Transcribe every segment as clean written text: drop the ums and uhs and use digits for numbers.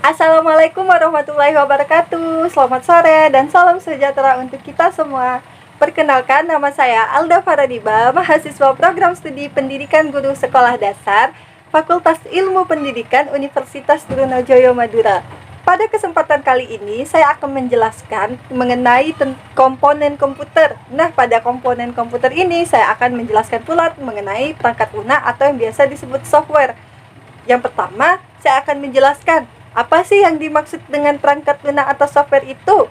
Assalamualaikum warahmatullahi wabarakatuh. Selamat sore dan salam sejahtera untuk kita semua. Perkenalkan, nama saya Alda Faradiba, mahasiswa program studi pendidikan guru sekolah dasar, Fakultas Ilmu Pendidikan Universitas Trunojoyo Madura. Pada kesempatan kali ini, saya akan menjelaskan mengenai komponen komputer. Nah, pada komponen komputer ini, saya akan menjelaskan pula mengenai perangkat lunak atau yang biasa disebut software. Yang pertama, saya akan menjelaskan apa sih yang dimaksud dengan perangkat lunak atau software itu?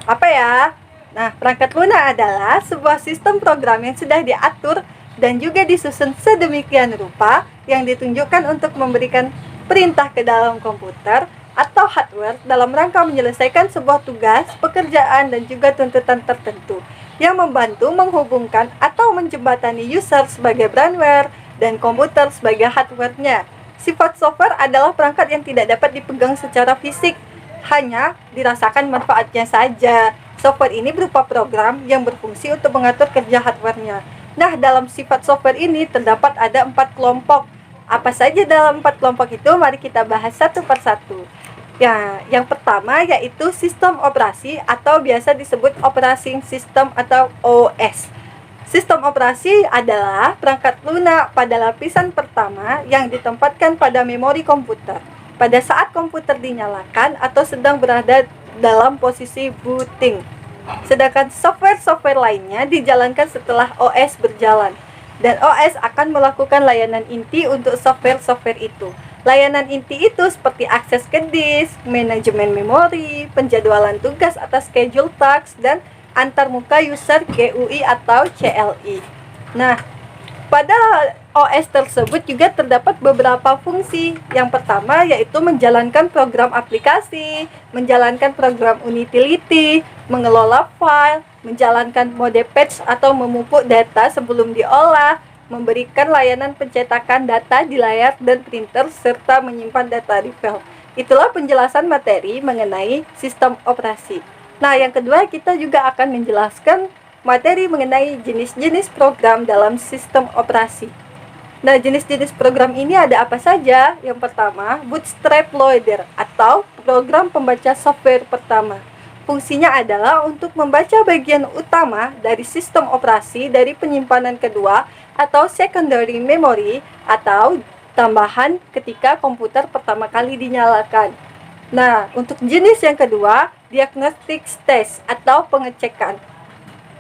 Apa ya? Nah, perangkat lunak adalah sebuah sistem program yang sudah diatur dan juga disusun sedemikian rupa yang ditunjukkan untuk memberikan perintah ke dalam komputer atau hardware dalam rangka menyelesaikan sebuah tugas, pekerjaan, dan juga tuntutan tertentu yang membantu menghubungkan atau menjembatani user sebagai brandware dan komputer sebagai hardware-nya. Sifat software adalah perangkat yang tidak dapat dipegang secara fisik, hanya dirasakan manfaatnya saja. Software ini berupa program yang berfungsi untuk mengatur kerja hardware-nya. Nah, dalam sifat software ini terdapat ada 4 kelompok. Apa saja dalam 4 kelompok itu? Mari kita bahas satu persatu. Ya, yang pertama yaitu sistem operasi atau biasa disebut operating system atau OS. Sistem operasi adalah perangkat lunak pada lapisan pertama yang ditempatkan pada memori komputer pada saat komputer dinyalakan atau sedang berada dalam posisi booting. Sedangkan software-software lainnya dijalankan setelah OS berjalan, dan OS akan melakukan layanan inti untuk software-software itu. Layanan inti itu seperti akses ke disk, manajemen memori, penjadwalan tugas atas schedule tasks, dan antarmuka user GUI atau CLI. Nah, pada OS tersebut juga terdapat beberapa fungsi. Yang pertama yaitu menjalankan program aplikasi, menjalankan program utility, mengelola file, menjalankan mode batch atau memupuk data sebelum diolah, memberikan layanan pencetakan data di layar dan printer, serta menyimpan data di file. Itulah penjelasan materi mengenai sistem operasi. Nah, yang kedua kita juga akan menjelaskan materi mengenai jenis-jenis program dalam sistem operasi. Nah, jenis-jenis program ini ada apa saja? Yang pertama, Bootstrap Loader atau program pembaca software pertama. Fungsinya adalah untuk membaca bagian utama dari sistem operasi dari penyimpanan kedua atau secondary memory atau tambahan ketika komputer pertama kali dinyalakan. Nah, untuk jenis yang kedua, diagnostic test atau pengecekan.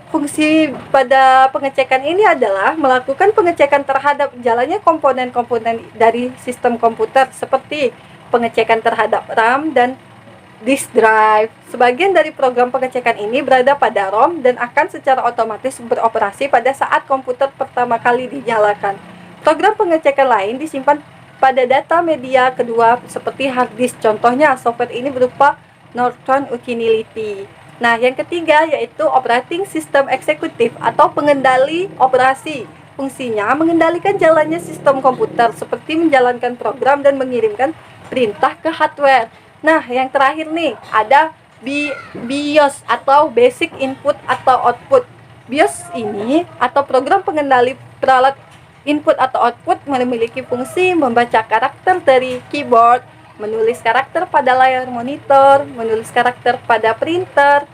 Fungsi pada pengecekan ini adalah melakukan pengecekan terhadap jalannya komponen-komponen dari sistem komputer seperti pengecekan terhadap RAM dan disk drive. Sebagian dari program pengecekan ini berada pada ROM dan akan secara otomatis beroperasi pada saat komputer pertama kali dinyalakan. Program pengecekan lain disimpan pada data media kedua seperti hard disk. Contohnya, software ini berupa Norton Utility. Nah, yang ketiga yaitu operating system eksekutif atau pengendali operasi. Fungsinya mengendalikan jalannya sistem komputer seperti menjalankan program dan mengirimkan perintah ke hardware. Nah, yang terakhir nih ada BIOS atau Basic Input atau Output. BIOS ini atau program pengendali peralat input atau output memiliki fungsi membaca karakter dari keyboard, menulis karakter pada layar monitor, menulis karakter pada printer,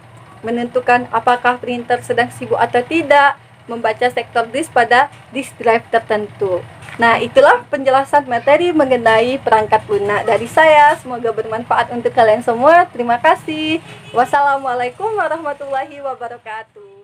menentukan apakah printer sedang sibuk atau tidak, membaca sektor disk pada disk drive tertentu. Nah, itulah penjelasan materi mengenai perangkat lunak dari saya. Semoga bermanfaat untuk kalian semua. Terima kasih. Wassalamualaikum warahmatullahi wabarakatuh.